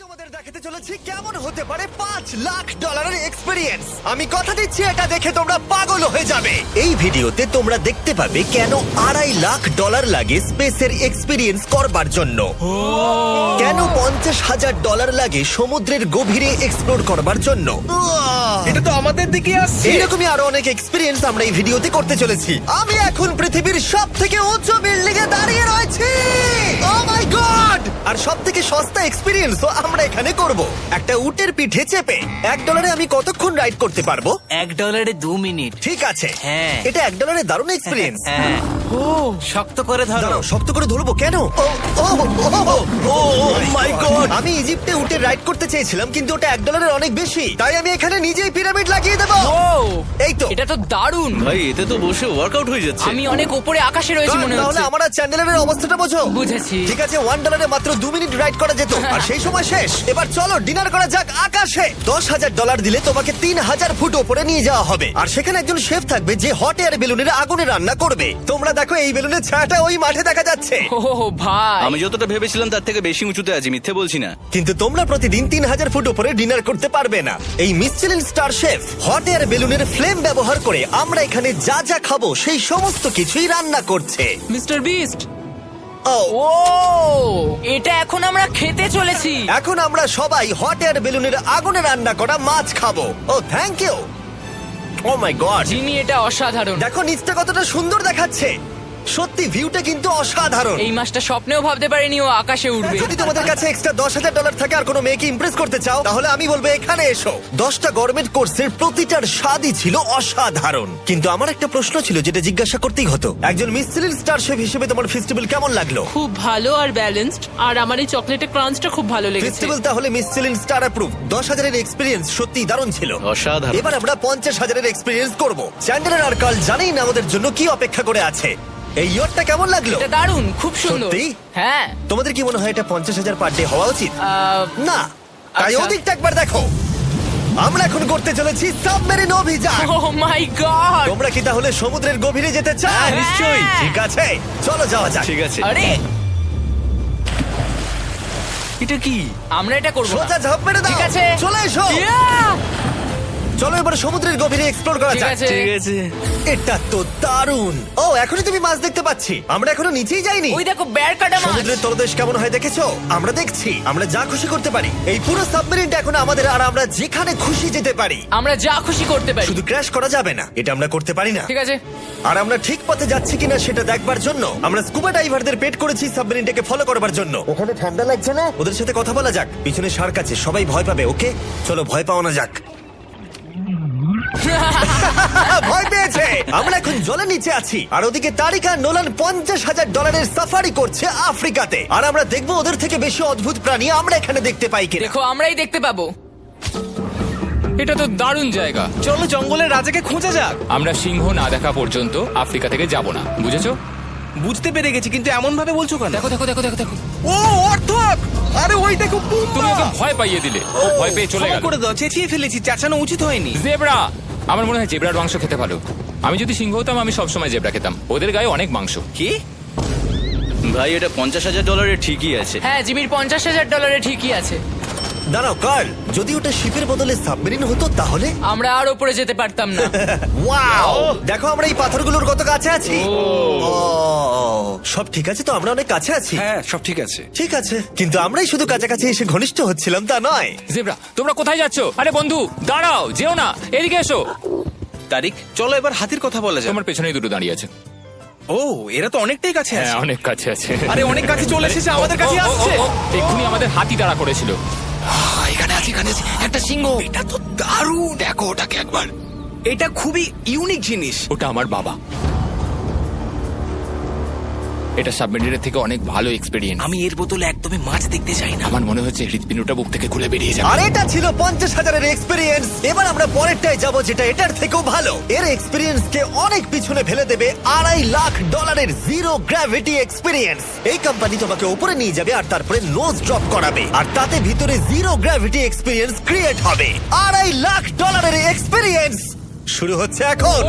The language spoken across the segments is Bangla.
তোমাদের দেখাতে চলেছি কেমন হতে পারে $5 লাখ এক্সপেরিয়েন্স। আমি কথা দিচ্ছি এটা দেখে তোমরা পাগল হয়ে যাবে। এই ভিডিওতে তোমরা দেখতে পাবে কেন $2.5 লাখ লাগে স্পেসের এক্সপেরিয়েন্স করবার জন্য, কেন $50,000 লাগে সমুদ্রের গভীরে এক্সপ্লোর করবার জন্য। এটা তো আমাদের দিকে আসছে। এইরকমই আরো অনেক এক্সপেরিয়েন্স আমরা এই ভিডিওতে করতে চলেছি। আমি এখন পৃথিবীর সব থেকে উঁচু বিল্ডিং এ দাঁড়িয়ে রয়েছি। ও মাই গড! আর সব থেকে সস্তা এক্সপেরিয়েন্স আমরা এখানে করব, একটা উটের পিঠে চেপে। $1 আমি কতক্ষণ রাইড করতে পারবো? $1 2 মিনিট। ঠিক আছে, হ্যাঁ। এটা $1 দারুণ এক্সপেরিয়েন্স। হ্যাঁ। ও শক্ত করে ধরো। দাঁড়াও, শক্ত করে ধরবো কেন? ও মাই গড! আমি ইজিপ্টে উটে রাইড করতে চেয়েছিলাম, কিন্তু ওটা $1 অনেক বেশি, তাই আমি এখানে নিজেই পিরামিড লাগিয়ে দেবো। ও এই তো। এটা তো দারুণ। ভাই এতে তো বসে ওয়ার্কআউট হয়ে যাচ্ছে। আমি অনেক উপরে আকাশে রয়েছি মনে তাহলে হচ্ছে। আমার আর চ্যান্ডেলের অবস্থাটা বোঝো। বুঝেছি। ঠিক আছে, $1 মাত্র 2 মিনিট রাইড করা যেত, আর সেই সময় শেষ। এবার চলো ডিনার করা যাক আকাশে। $10,000 দিলে তোমাকে 3,000 ফুট উপরে নিয়ে যাওয়া হবে, আর সেখানে একজন শেফ থাকবে যে হট এয়ার বেলুনের আগুনে রান্না করবে। তোমরা দেখো এই বেলুনের ছায়াটা ওই মাঠে দেখা যাচ্ছে। ও ভাই, আমি যতটা ভেবেছিলাম তার থেকে বেশি উঁচুতে আছি, মিথ্যে বলছি না। কিন্তু তোমরা প্রতিদিন 3,000 ফুট উপরে ডিনার করতে পারবে না। এই Michelin star chef hot air বেলুনের ফ্লেম ব্যবহার করে আমরা এখানে যা যা খাবো সেই সমস্ত কিছুই রান্না করছে। Mister beast. ও ও এটা এখন আমরা খেতে চলেছি। এখন আমরা সবাই হট এয়ার বেলুনের আগুনে রান্না করা মাছ খাবো। Oh thank you. Oh my god, Jimmy এটা অসাধারণ। দেখো নিচটা কতটা সুন্দর দেখাচ্ছে। সত্যি ভিউটা কিন্তু অসাধারণ। এই মাসটা স্বপ্নেও ভাবতে পারিনি ও আকাশে উঠবে। যদি তোমাদের কাছে এক্সট্রা $10,000 থাকে আর কোনো মেয়েকে ইমপ্রেস করতে চাও, তাহলে আমি বলবো এখানে এসো। 10টা গরমেট কোর্সের প্রতিটার স্বাদই ছিল অসাধারণ। কিন্তু আমার একটা প্রশ্ন ছিল যেটা জিজ্ঞাসা করতেই হতো, একজন মিশেলিন স্টার শেফ হিসেবে তোমার ফেস্টিভ্যাল কেমন লাগলো? খুব ভালো আর ব্যালেন্সড, আর আমার এই চকলেটের ক্রাঞ্চটা খুব ভালো লেগেছে। ফেস্টিভ্যাল তাহলে মিশেলিন স্টার অ্যাপ্রুভ। 10,000 এর এক্সপেরিয়েন্স সত্যি দারুণ ছিল। অসাধারণ। এবার আমরা 50,000 এর এক্সপেরিয়েন্স করব। চ্যান্ডেলার আর কার্ল জানেই না আমাদের জন্য কি অপেক্ষা করে আছে। এই ইয়ারটা কেমন লাগলো? এটা দারুণ, খুব সুন্দর। সত্যি? হ্যাঁ। তোমাদের কি মনে হয় এটা 50,000 পার ডে হওয়া উচিত? না, তাই আচ্ছা। ওদিকটা একবার দেখো। আমরা এখন করতে চলেছি সাবমেরিন অভিযান। ও মাই গড। তোমরা কি তাহলে সমুদ্রের গভীরে যেতে চাও? হ্যাঁ, নিশ্চয়ই। ঠিক আছে, চলো যাওয়া যাক। ঠিক আছে। আরে এটা কি? আমরা এটা করব না। সোজা ঝাঁপ মেরে দাও। ঠিক আছে। চলে এসো। Yeah! চলো এবার সমুদ্রের গভীরে এক্সপ্লোর করা ঠিক যাক। আছে। ঠিক আছে। এটা তো দারুণ। ও এখনই তুমি মাছ দেখতে পাচ্ছি, আমরা এখনো নিচেই যাইনি। ওই দেখো বের কাটা মাছ। সমুদ্রের তলদেশ কেমন হয় দেখেছো? আমরা দেখছি, আমরা যা খুশি করতে পারি। এই পুরো সাবমেরিনটা এখন আমাদের, আর আমরা যেখানে খুশি যেতে পারি। আমরা যা খুশি করতে পারি। শুধু ক্র্যাশ করা যাবে না, এটা আমরা করতে পারি না। ঠিক আছে। আর আমরা ঠিক পথে যাচ্ছি কিনা সেটা দেখবার জন্য আমরা স্কুবা ডাইভারদের পেড করেছি সাবমেরিনটাকে ফলো করবার জন্য। ওখানে ঠান্ডা লাগছে না? ওদের সাথে কথা বলা যাক। পিছনে শার্ক আছে, সবাই ভয় পাবে। ওকে চলো ভয় পাওয়া না যাক। ভয় পেয়েছে। আমরা এখন জলের নিচে আছি, আর ওদিকে তারিকা নোলান $50,000 সাফারি করছে আফ্রিকাতে। আর আমরা দেখবো ওদের থেকে বেশি অদ্ভুত প্রাণী আমরা এখানে দেখতে পাই কিনা। দেখো আমরাই দেখতে পাবো। এটা তো দারুণ জায়গা। চলো জঙ্গলের রাজাকে খোঁজা যাক। আমরা সিংহ না দেখা পর্যন্ত আফ্রিকা থেকে যাব না, বুঝেছো? বুঝতে পেরে গেছি, কিন্তু এমন ভাবে বলছো কেন? দেখো দেখো দেখো দেখো দেখো, ও অর্থক! আরে ওই দেখো তুমি ওকে ভয় পাইয়ে দিলে, ও ভয় পেয়ে চলে গেল। করে দাও, চেঁচিয়ে ফেলেছি, চাচানো উচিত হয়নি। জেব্রা, আমার মনে হয় জেব্রার মাংস খেতে ভালো। আমি যদি সিংহ হতাম আমি সবসময় জেব্রা খেতাম, ওদের গায়ে অনেক মাংস। কি? ভাই এটা $50,000 ঠিকই আছে। হ্যাঁ, জিমির $50,000 ঠিকই আছে। দাঁড়াও কার্ল, যদি ওটা শিপের বদলে সাবমেরিন হতো তাহলে? আমরা আর উপরে যেতে পারতাম না। ওয়াও, দেখো আমরা এই পাথরগুলোর কত কাছে আছি। ও, সব ঠিক আছে তো? আমরা অনেক কাছে আছি। হ্যাঁ সব ঠিক আছে। ঠিক আছে, কিন্তু আমরাই শুধু কাছাকাছি এসে ঘনিষ্ঠ হচ্ছিলাম তা নয়। জেব্রা, তোমরা কোথায় যাচ্ছ? আরে বন্ধু দাঁড়াও, যেও না, এদিকে এসো। তারিক চলো এবার হাতির কথা বলা যাক। তোমার পেছনেই দুটো দাঁড়িয়ে আছে। ও এরা তো অনেকটাই কাছে হ্যাঁ, আছে। অনেক কাছে আছে। আরে অনেক কাছে চলে এসেছে, আমাদের কাছে ও, ও, ও, আসছে। ও, এক্ষুনি আমাদের হাতি তাড়া করেছিল। এখানে আছে একটা সিংহ। এটা তো দারুণ, দেখো ওটাকে একবার। এটা খুবই ইউনিক জিনিস। ওটা আমার বাবা। এটা সাবমেরিনের থেকে অনেক ভালো এক্সপেরিয়েন্স। আমি এর বোতলে একদমই মাছ দেখতে চাই না। আমার মনে হচ্ছে হৃৎপিণ্ডটা বুক থেকে খুলে বেরিয়ে যাবে। আর এটা ছিল 50,000 এর এক্সপেরিয়েন্স। এবার আমরা পরেরটায় যাব যেটা এটার থেকেও ভালো। এর এক্সপেরিয়েন্স কে অনেক পিছনে ফেলে দেবে। $2.5 লাখ জিরো গ্র্যাভিটি এক্সপেরিয়েন্স। এই কোম্পানি তোমাকে উপরে নিয়ে যাবে আর তারপরে নোজ ড্রপ করাবে, আর তাতে ভিতরে জিরো গ্র্যাভিটি এক্সপেরিয়েন্স ক্রিয়েট হবে। $2.5 লাখ এক্সপেরিয়েন্স শুরু হচ্ছে এখন।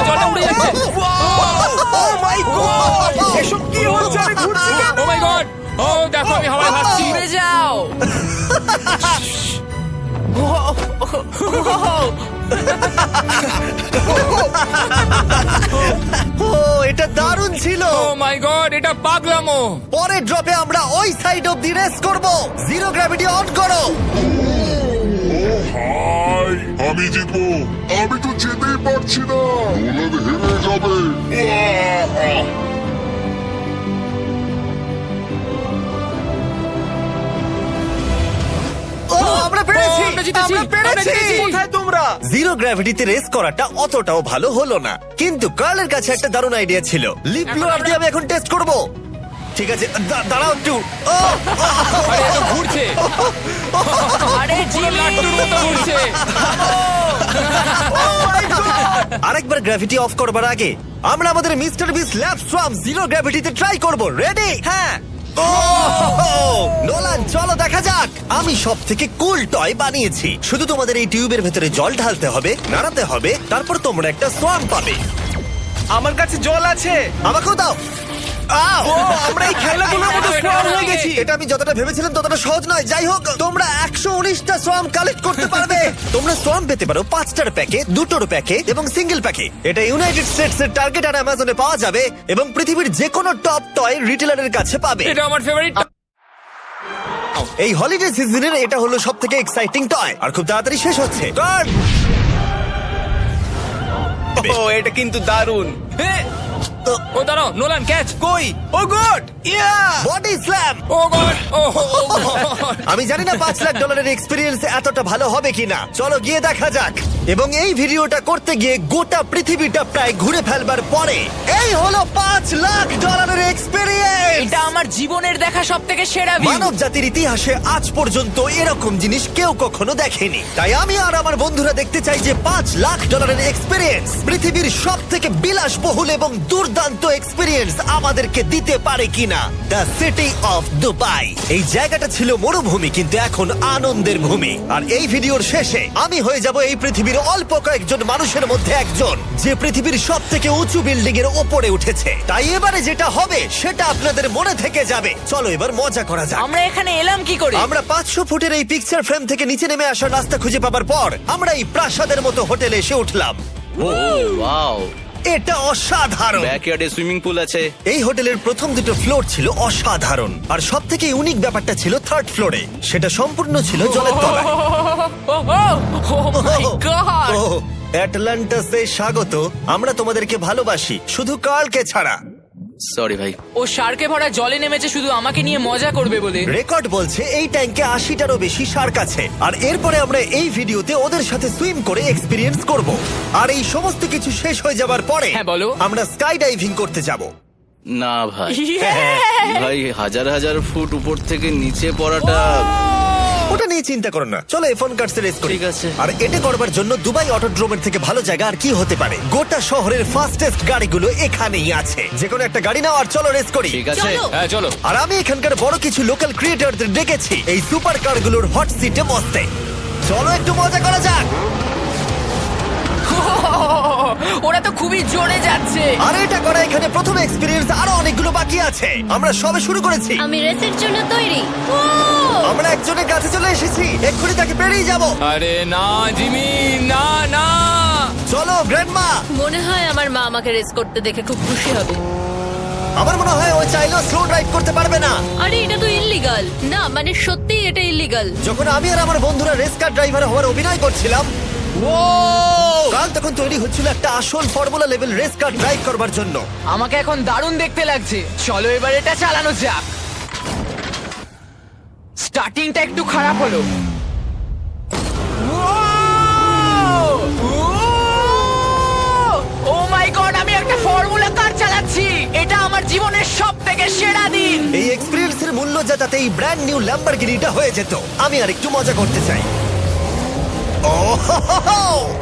জলটা উড়ে যাচ্ছে। Oh my God! এসব কি হচ্ছে? আমি ঘুরছি কেন? ও মাই গড, ও দেখো আমি হাওয়ায় ভাসছি। উড়ে যাও। ছিল। ও মাই গড, এটা পাগলামো। পরের ড্রপে আমরা ওই সাইড অফ দি রেস করব। জিরো গ্র্যাভিটি অন করো। হাই, আমি জিতবো। আমি তো যেতেই পারছি না, নোলান হেরে যাবে। ও আমরা পেরেছি, আমরা জিতেছি, আমরা পেরেছি। আমরা জিতেছি। কোথায় তোমরা? জিরো গ্র্যাভিটিতে রেস করাটা অতটাও ভালো হলো না, কিন্তু কার্লের কাছে একটা দারুণ আইডিয়া ছিল। লিপ ব্লোয়ার দিয়ে আমি এখন টেস্ট করব। ঠিক আছে, দাঁড়াও একটু। ও, আরে এত ঘুরছে, আরে পুরো জিমি লাট্টুর মতো ঘুরছে। আরেকবার গ্র্যাভিটি অফ করবার আগে আমরা আমাদের মিস্টার বিস ল্যাব সোয়াম জিরো গ্র্যাভিটিতে ট্রাই করব। রেডি? হ্যাঁ। নোলান চলো দেখা যাক। আমি সব থেকে কুল টয় বানিয়েছি। শুধু তোমাদের এই টিউবের ভেতরে জল ঢালতে হবে, নাড়াতে হবে, তারপর তোমরা একটা সোয়াম পাবে। আমার কাছে জল আছে। আমাকেও দাও। আও! আমরা এই খেলাগুলোর মতো স্ট্রং হয়ে গেছি। এটা আমি যতটা ভেবেছিলাম ততটা সহজ নয়। যাই হোক, তোমরা 119টা সোয়াম কালেক্ট করতে পারবে। তোমরা সোয়াম পেতে পারো 5টার প্যাকে, 2টোর প্যাকে এবং সিঙ্গেল প্যাকে। এটা ইউনাইটেড স্টেটস এর টার্গেট আর অ্যামাজনে পাওয়া যাবে এবং পৃথিবীর যে কোনো টপ টয় রিটেলারের কাছে পাবে। এটা আমার ফেভারিট। এই হলিডে সিজনের এটা হলো সব থেকে এক্সাইটিং টয় আর খুব তাড়াতাড়ি শেষ হচ্ছে। Guard! ও এটা কিন্তু দারুণ। ও দাঁড়াও, নোলান ক্যাচ। কই? Oh god! Yeah! Body slam. Oh god, oh আমি জানি না $5 লাখ এক্সপিরিয়েন্স এতটা ভালো হবে কিনা। চলো গিয়ে দেখা যাক। এবং এই ভিডিওটা করতে গিয়ে গোটা পৃথিবীটা প্রায় ঘুরে ফেলবার পরে এই হলো $5 লাখ এক্সপিরিয়েন্স। এটা আমার জীবনের দেখা সব থেকে সেরা ভিউ। মানব জাতির ইতিহাসে আজ পর্যন্ত এরকম জিনিস কেউ কখনো দেখেনি। তাই আমি আর আমার বন্ধুরা দেখতে চাই যে $5 লাখ এক্সপিরিয়েন্স পৃথিবীর সব থেকে বিলাসবহুল এবং দুর্দান্ত এক্সপিরিয়েন্স আমাদেরকে দিতে পারে কিনা। The city of Dubai. এই জায়গাটা ছিল মরুভূমি, কিন্তু এখন আনন্দের ভূমি। আর এই ভিডিওর শেষে আমি হয়ে যাব এই পৃথিবীর অল্প কয়েকজন মানুষের মধ্যে একজন, যে পৃথিবীর সব থেকে উঁচু বিল্ডিং এর ওপরে উঠেছে। তাই এবারে যেটা হবে সেটা আপনাদের মনে থেকে যাবে। চলো এবার মজা করা যাক। আমরা এখানে এলাম কি করে? আমরা 500 ফুটের এই পিকচার ফ্রেম থেকে নিচে নেমে আসার রাস্তা খুঁজে পাবার পর আমরা এই প্রাসাদের মতো হোটেলে এসে উঠলাম। ওয়াও, এটা অসাধারণ। ব্যাকইয়ার্ডে সুইমিং পুল আছে। এই হোটেলের প্রথম দুটো ফ্লোর ছিল অসাধারণ, আর সব থেকে ইউনিক ব্যাপারটা ছিল থার্ড ফ্লোরে। সেটা সম্পূর্ণ ছিল জলের তলায়। ও মাই গড! ও অ্যাটলান্টাসে স্বাগত। আমরা তোমাদেরকে ভালোবাসি, শুধু কার্লকে ছাড়া। সরি ভাই। ও শার্কে ভরা জলে নেমেছে শুধু আমাকে নিয়ে মজা করবে বলে। রেকর্ড বলছে এই ট্যাঙ্কে 80টারও বেশি শার্ক আছে। আর এরপরে আমরা এই ভিডিওতে ওদের সাথে সুইম করে এক্সপিরিয়েন্স করব। আর এই সমস্ত কিছু শেষ হয়ে যাবার পরে হ্যাঁ, বলো। আমরা স্কাই ডাইভিং করতে যাব। না ভাই, হ্যাঁ। ভাই হাজার হাজার ফুট উপর থেকে নিচে পড়াটা। ওটা নিয়ে চিন্তা করো না, চলো ফোন কার্ডস রেস করি। ঠিক আছে। আর এটা করবার জন্য দুবাই অটোড্রোমের থেকে ভালো জায়গা আর কি হতে পারে। গোটা শহরের ফাস্টেস্ট গাড়িগুলো এখানেই আছে। যে কোনো একটা গাড়ি নাও আর চলো রেস করি। ঠিক আছে। হ্যাঁ চলো। আর আমি এখানকার বড় কিছু লোকাল ক্রিয়েটরদের ডেকেছি এই সুপার কারগুলোর হট সিটে বসতে। চলো একটু মজা করা যাক। ওরা তো খুবই জোরে যাচ্ছে। আর এটা করা এখানে প্রথম এক্সপিরিয়েন্স, আরো অনেকগুলো বাকি আছে। আমরা সবে শুরু করেছি। আমি রেসের জন্য তৈরি। আমরা একজনের কাছে চলে এসেছি, এক্ষুনি তাকে পেরিয়ে যাব। আরে না জিমি, না না। চলো গ্র্যান্ডমা। মনে হয় আমার মা আমাকে রেস করতে দেখে খুব খুশি হবে। আমার মনে হয় ও চাইলেও স্লো ড্রাইভ করতে পারবে না। আরে এটা তো ইল্লিগাল। না মানে সত্যি এটা ইল্লিগাল। যখন আমি আর আমার বন্ধুরা রেস কার ড্রাইভার হওয়ার অভিনয় করছিলাম, কাল তখন তৈরি হচ্ছিল একটা আসল formula level race car drive করবার জন্য। আমাকে এখন দারুণ দেখতে লাগছে। চলো এবার এটা চালানো যাক। স্টার্টিংটা একটু খারাপ হলো। ও মাই গড, আমি একটা ফর্মুলা কার চালাচ্ছি। এটা আমার জীবনের সব থেকে সেরা দিন। এই এক্সপিরিয়েন্সের মূল্য যা, তাতে এই ব্র্যান্ড নিউ ল্যাম্বরগিনিটা হয়ে যেত। আমি আর একটু মজা করতে চাই।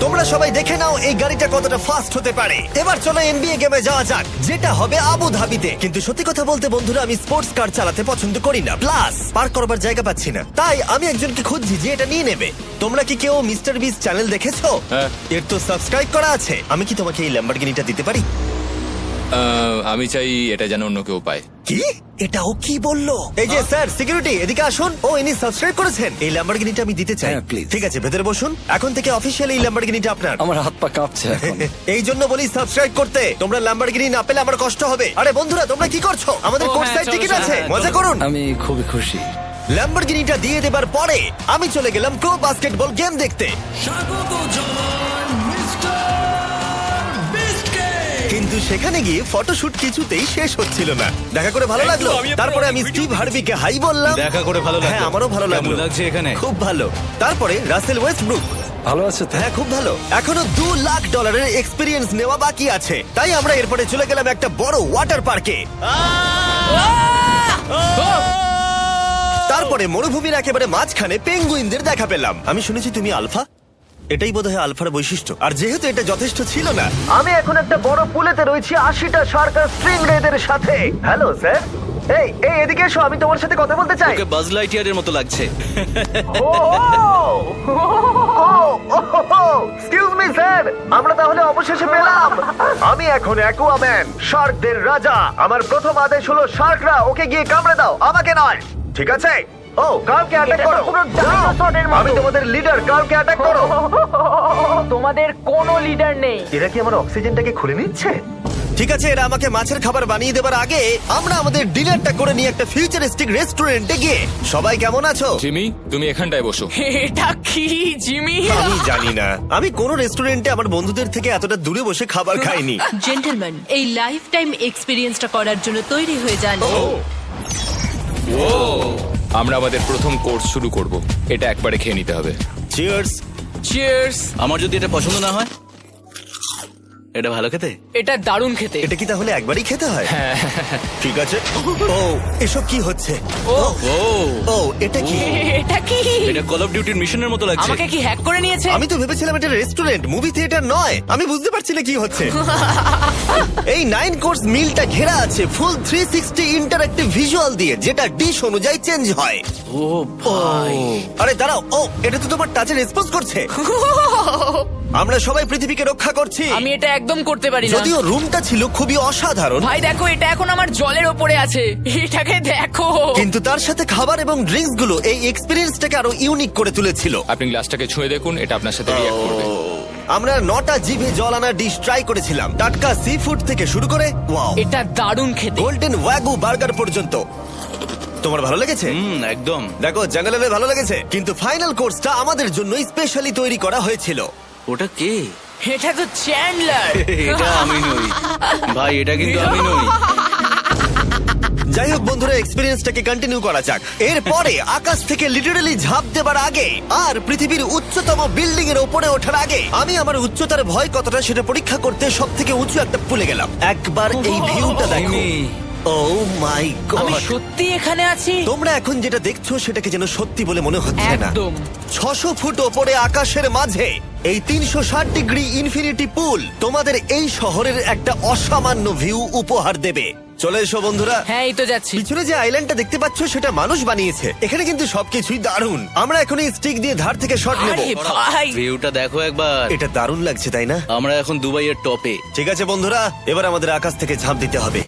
তোমরা সবাই দেখে নাও এই গাড়িটা কতটা ফাস্ট হতে পারে। এবার চলো NBA গেমে যাওয়া যাক, যেটা হবে আবু ধাবিতে। কিন্তু সত্যি কথা বলতে বন্ধুরা, আমি স্পোর্টস কার চালাতে পছন্দ করি না, প্লাস পার্ক করবার জায়গা পাচ্ছি না। তাই আমি একজনকে খুঁজছি যে এটা নিয়ে নেবে। তোমরা কি কেউ মিস্টার বিস চ্যানেল দেখেছো? হ্যাঁ। এর তো সাবস্ক্রাইব করা আছে। আমি কি তোমাকে এই ল্যাম্বরগিনিটা দিতে পারি? আমি চাই এটা যেন অন্য কেউ পায়। কি এটা ও কি বললো? এই যে স্যার সিকিউরিটি এদিকে আসুন। ও ইনি সাবস্ক্রাইব করেছেন। এই ল্যাম্বরগিনিটা আমি দিতে চাই। হ্যাঁ, please. ঠিক আছে, ভেতরে বসুন। এখন থেকে অফিসিয়ালি এই ল্যাম্বরগিনিটা আপনার। আমার হাত পা কাঁপছে এখন। এই জন্য বলি সাবস্ক্রাইব করতে। তোমরা ল্যাম্বরগিনি না পেলে আমার কষ্ট হবে। আরে বন্ধুরা তোমরা কি করছো? আমাদের ও, কোর্স হ্যাঁ, সাইড চলো, টিকিট চলো, আছে, হ্যাঁ, মজা চলো। করুন। আমি খুবই খুশি। ল্যাম্বরগিনিটা দিয়ে দেবার পরে আমি চলে গেলাম প্রো বাস্কেটবল গেম দেখতে। কিন্তু সেখানে গিয়ে ফটোশুট কিছুতেই শেষ হচ্ছিল না। দেখা করে ভালো লাগলো। তারপরে আমি স্টিভ হার্বিকে হাই বললাম। দেখা করে ভালো লাগলো। হ্যাঁ আমারও ভালো লাগলো। কেমন লাগছে এখানে? খুব ভালো। তারপরে রাসেল ওয়েস্টব্রুক। ভালো আছে তো? হ্যাঁ খুব ভালো। এখনো $2 লাখ এক্সপিরিয়েন্স নেওয়া বাকি আছে। তাই আমরা এরপরে চলে গেলাম একটা বড় ওয়াটার পার্কে। তারপরে মরুভূমির একেবারে মাঝখানে পেঙ্গুইনদের দেখা পেলাম। আমি শুনেছি তুমি আলফা। এটাই বোধহয় আলফার বৈশিষ্ট্য। আর যেহেতু এটা যথেষ্ট ছিল না, আমি এখন একটা বড় পুলেতে রয়েছি 80টা সার্কাস স্ট্রিং রেদের সাথে। Hello sir. এই এই এদিকে এসো, আমি তোমার সাথে কথা বলতে চাই। ওকে বাজ লাইটিয়ারের মতো লাগছে। এক্সকিউজ মি স্যার, আমরা তাহলে অবশেষে পেলাম। আমি এখন অ্যাকুয়াম্যান, শার্কদের রাজা। আমার প্রথম আদেশ হলো শার্করা ওকে গিয়ে কামড়ে দাও, আমাকে নয়। ঠিক আছে? ও কার্লকে অ্যাটাক করো। আমি তোমাদের লিডার, কার্লকে অ্যাটাক করো। তোমাদের কোনো লিডার নেই। এরা কি আমার অক্সিজেনটাকে খুলে নিচ্ছে? ঠিক আছে, এরা আমাকে মাছের খাবার বানিয়ে দেবার আগে আমরা আমাদের ডিনারটা করে নিয়ে একটা ফিউচারিস্টিক রেস্টুরেন্টে গিয়ে। সবাই কেমন আছো? জিমি তুমি এখানটায় বসো। এটা কি জিমি? আমি জানি না, আমি কোন রেস্টুরেন্টে আমার বন্ধুদের থেকে এতটা দূরে বসে খাবার খাইনি। জেন্টলম্যান, এই লাইফ টাইম এক্সপিরিয়েন্সটা করার জন্য তৈরি হয়ে যান। আমরা আমাদের প্রথম কোর্স শুরু করব। এটা একবারে খেয়ে নিতে হবে। চিয়ার্স। চিয়ার্স। আমার যদি এটা পছন্দ না হয়? এটা ভালো খেতে? এটা দারুণ খেতে। এটা কি তাহলে একবারই খেতে হয়? ঠিক আছে। ও এসব কি হচ্ছে? ও ও এটা কি? এটা কি? এটা কল অফ ডিউটির মিশনের মতো লাগছে। আমাকে কি হ্যাক করে নিয়েছে? আমি তো ভেবেছিলাম এটা রেস্টুরেন্ট, মুভি থিয়েটার নয়। আমি বুঝতে পারছি না কি হচ্ছে। এই 9 কোর্স মিলটা ঘেরা আছে ফুল 360 ইন্টারঅ্যাক্টিভ ভিজুয়াল দিয়ে, যেটা ডিশ অনুযায়ী চেঞ্জ হয়। ও ভাই, আরে দাঁড়াও, ও এটা তো তোমার টাচে রেসপন্স করছে। আমরা সবাই পৃথিবীকে রক্ষা করছি। আমি এটা একদম করতে পারি না। যদিও রুমটা ছিল খুবই অসাধারণ, ভাই দেখো, এটা এখন আমার জলের ওপরে আছে। এটাকে দেখো। কিন্তু তার সাথে খাবার এবং ড্রিঙ্কস গুলো এই এক্সপেরিয়েন্সটাকে আরো ইউনিক করে তুলেছিল। আপনি গ্লাসটাকে ছুঁয়ে দেখুন, এটা আপনার সাথে রিঅ্যাক্ট করবে। আমরা 9টা জিভে জল আনা ডিশ ট্রাই করেছিলাম, টাটকা সি ফুড থেকে শুরু করে ওয়াও এটা দারুণ খেতে। গোল্ডেন ওয়াগু বার্গার পর্যন্ত। তোমার ভালো লেগেছে? একদম। দেখো জঙ্গলের ভালো লেগেছে, কিন্তু ফাইনাল কোর্সটা আমাদের জন্য স্পেশালি তৈরি করা হয়েছিল। ওটা কে? এটা তো চ্যান্ডলার। এটা আমি নই ভাই, এটা কিন্তু আমি নই। যাই হোক বন্ধুরা, এক্সপেরিয়েন্সটাকে কন্টিনিউ করা যাক। এরপরে আকাশ থেকে লিটারালি ঝাঁপ দেবার আগে আর পৃথিবীর উচ্চতম বিল্ডিং এর উপরে ওঠার আগে আমি আমার উচ্চতার ভয় কতটা সেটা পরীক্ষা করতে সব থেকে উঁচু একটা পুলে গেলাম। একবার এই ভিউটা দেখো। ও মাই আমি গড, সত্যি এখানে আছি। তোমরা এখন যেটা দেখছো সেটাকে যেন সত্যি বলে মনে হচ্ছে না। একদম। 600 ফুট ওপরে আকাশের মাঝে এই 360 ডিগ্রি ইনফিনিটি পুল তোমাদের এই শহরের একটা অসামান্য ভিউ উপহার দেবে। চলে এসো বন্ধুরা। হ্যাঁ, এই তো যাচ্ছি। পিছনে যে আইল্যান্ডটা দেখতে পাচ্ছ সেটা মানুষ বানিয়েছে। এখানে কিন্তু সবকিছুই দারুণ। আমরা এখন এই স্টিক দিয়ে ধার থেকে শট নেব। আরে ভাই, ভিউটা দেখো একবার। এটা দারুণ লাগছে তাই না? আমরা এখন দুবাইয়ের টপে। ঠিক আছে বন্ধুরা, এবার আমাদের আকাশ থেকে ঝাঁপ দিতে হবে।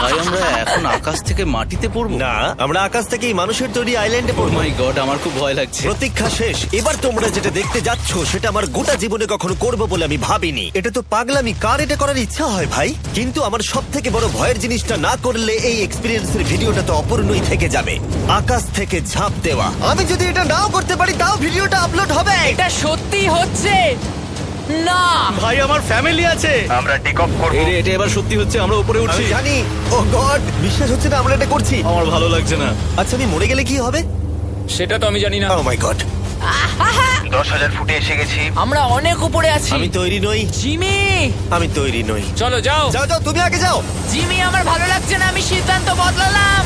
ভাই আমরা এখন আকাশ থেকে মাটিতে পড়বো? না, আমরা আকাশ থেকে এই মানুষের তৈরি আইল্যান্ডে ও পড়বো। মাই গড, আমার খুব ভয় লাগছে। প্রতীক্ষা শেষ। এবার তোমরা যেটা দেখতে যাচ্ছ সেটা আমার গোটা জীবনে কখনো করবো বলে আমি ভাবিনি। এটা তো পাগলামি, কার এটা করার ইচ্ছা হয় ভাই? কিন্তু আমার সব থেকে বড় ভয়ের জিনিসটা না করলে এই এক্সপিরিয়েন্সের ভিডিওটা তো অপূর্ণই থেকে যাবে। আকাশ থেকে ঝাঁপ দেওয়া। আমি যদি এটা নাও করতে পারি তাও ভিডিওটা আপলোড হবে। এটা সত্যি হচ্ছে না। ভাই আমার ফ্যামিলি আছে। আমরা টেক অফ করব। এটা এবার সত্যি হচ্ছে, আমরা উপরে উঠছি। আমি জানি। ও গড, বিশ্বাস হচ্ছে না আমরা এটা করছি। আমার ভালো লাগছে না। আচ্ছা আমি মরে গেলে কি হবে? সেটা তো আমি জানি না। ও মাই গড, 10,000 ফুটে এসে গেছি। আমরা অনেক উপরে আছি। আমি তৈরি নই, জিমি, আমি তৈরি নই। চলো যাও। যাও যাও, তুমি আগে যাও। জিমি, আমার ভালো লাগছে না। আমি সিদ্ধান্ত বদলালাম।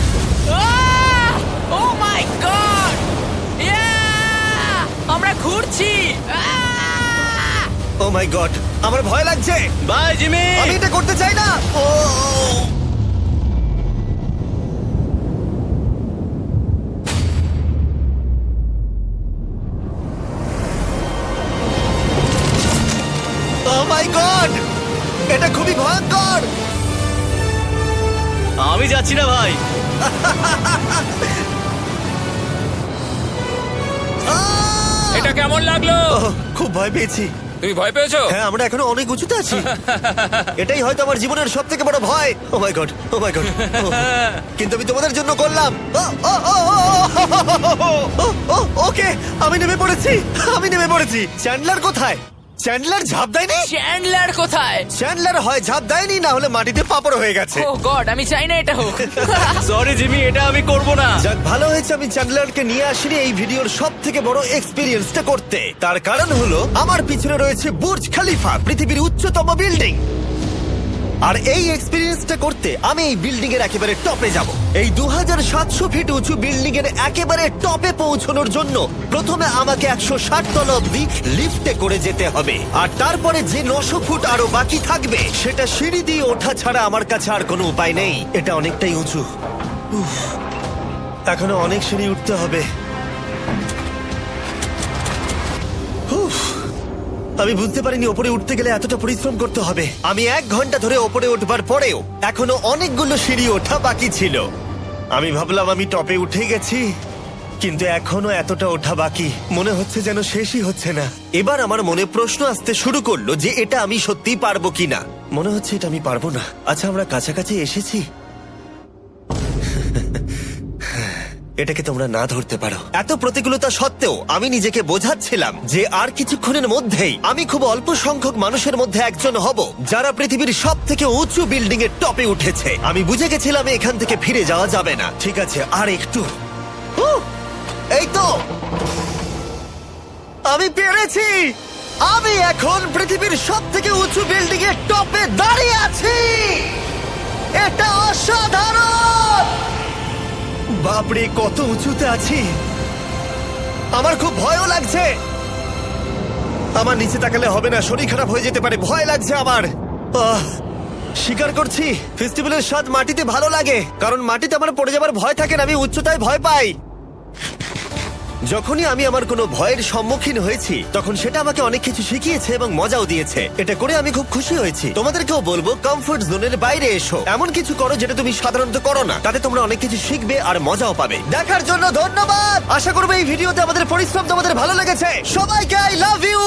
ও মাই গড, আমরা ঘুরছি। ও মাই গড, আমার ভয় লাগছে। Bye Jimmy. আমি এটা করতে চাই না। ও মাই গড, এটা খুবই ভয়ঙ্কর। যাচ্ছি না ভাই। এটা কেমন লাগলো? ওহ, খুব ভয় পেয়েছি। তুমি ভয় পেয়েছো? হ্যাঁ, আমরা এখনো অনেক উঁচুতে আছি। এটাই হয়তো আমার জীবনের সব থেকে বড় ভয়। ও my god, O my god. কিন্তু আমি তোমাদের জন্য করলাম। ওকে, আমি নেমে পড়েছি, আমি নেমে পড়েছি। চ্যান্ডলার কোথায়? চ্যান্ডলার ঝাঁপ দেয়নি? চ্যান্ডলার কোথায়? চ্যান্ডলার হয় ঝাঁপ দেয়নি, না হলে মাটিতে পাপড় হয়ে গেছে। ও গড, আমি চাই না এটা হোক। সরি জিমি, এটা আমি করব না। যাক, ভালো হয়েছে আমি চ্যান্ডলারকে নিয়ে আসিনি এই ভিডিওর সব থেকে বড় এক্সপিরিয়েন্সটা করতে। তার কারণ হলো আমার পিছনে রয়েছে বুর্জ খলিফা, পৃথিবীর উচ্চতম বিল্ডিং। আর এই এক্সপিরিয়েন্সটা করতে আমি এই বিল্ডিং এর একেবারে টপে যাব। এই 2700 ফিট উঁচু বিল্ডিং এর একেবারে টপে পৌঁছানোর জন্য প্রথমে আমাকে 160 তলা অব্দি লিফটে করে যেতে হবে, আর তারপরে যে 900 ফুট আরো বাকি থাকবে সেটা সিঁড়ি দিয়ে ওঠা ছাড়া আমার কাছে আর কোনো উপায় নেই। এটা অনেকটাই উঁচু। উফ, এখনো অনেক সিঁড়ি উঠতে হবে। উফ, আমি বুঝতে পারিনি ওপরে উঠতে গেলে এতটা পরিশ্রম করতে হবে। আমি 1 ঘন্টা ধরে ওপরে উঠবার পরেও এখনো অনেকগুলো সিঁড়ি ওঠা বাকি ছিল। আমি ভাবলাম আমি টপে উঠে গেছি, কিন্তু এখনো এতটা ওঠা বাকি। মনে হচ্ছে যেন শেষই হচ্ছে না। এবার আমার মনে প্রশ্ন আসতে শুরু করলো যে এটা আমি সত্যিই পারবো কিনা। মনে হচ্ছে এটা আমি পারবো না। আচ্ছা, আমরা কাছাকাছি এসেছি। এটাকে তোমরা না ধরতে পারো। এত প্রতিকূলতা সত্ত্বেও আমি নিজেকে বোঝাচ্ছিলাম যে আর কিছুক্ষণের মধ্যেই আমি খুব অল্প সংখ্যক মানুষের মধ্যে একজন হব যারা পৃথিবীর সব থেকে উঁচু বিল্ডিং এর টপে উঠেছে। আমি বুঝে গেছিলাম এখান থেকে ফিরে যাওয়া যাবে না। ঠিক আছে, আর একটু। এই তো, আমি পেরেছি। আমি এখন পৃথিবীর সব থেকে উঁচু বিল্ডিং এর টপে দাঁড়িয়ে আছি। এটা অসাধারণ। বাপরে, কত উঁচুতে আছি। আমার খুব ভয়ও লাগছে। আমার নিচে তাকালে হবে না, শরীর খারাপ হয়ে যেতে পারে। ভয় লাগছে আমার। স্বীকার করছি, ফেস্টিভ্যালের স্বাদ মাটিতে ভালো লাগে, কারণ মাটিতে আমার পড়ে যাবার ভয় থাকে না। আমি উচ্চতায় ভয় পাই। যখনই আমি আমার কোনো ভয়ের সম্মুখীন হয়েছি তখন সেটা আমাকে অনেক কিছু শিখিয়েছে এবং মজাও দিয়েছে। এটা করে আমি খুব খুশি হয়েছি। তোমাদেরকেও বলবো, কমফোর্ট জোনের বাইরে এসো, এমন কিছু করো যেটা তুমি সাধারণত করো না। তাতে তোমরা অনেক কিছু শিখবে আর মজাও পাবে। দেখার জন্য ধন্যবাদ। আশা করবো এই ভিডিওতে আমাদের পরিশ্রম তোমাদের ভালো লেগেছে। সবাইকে আই লাভ ইউ।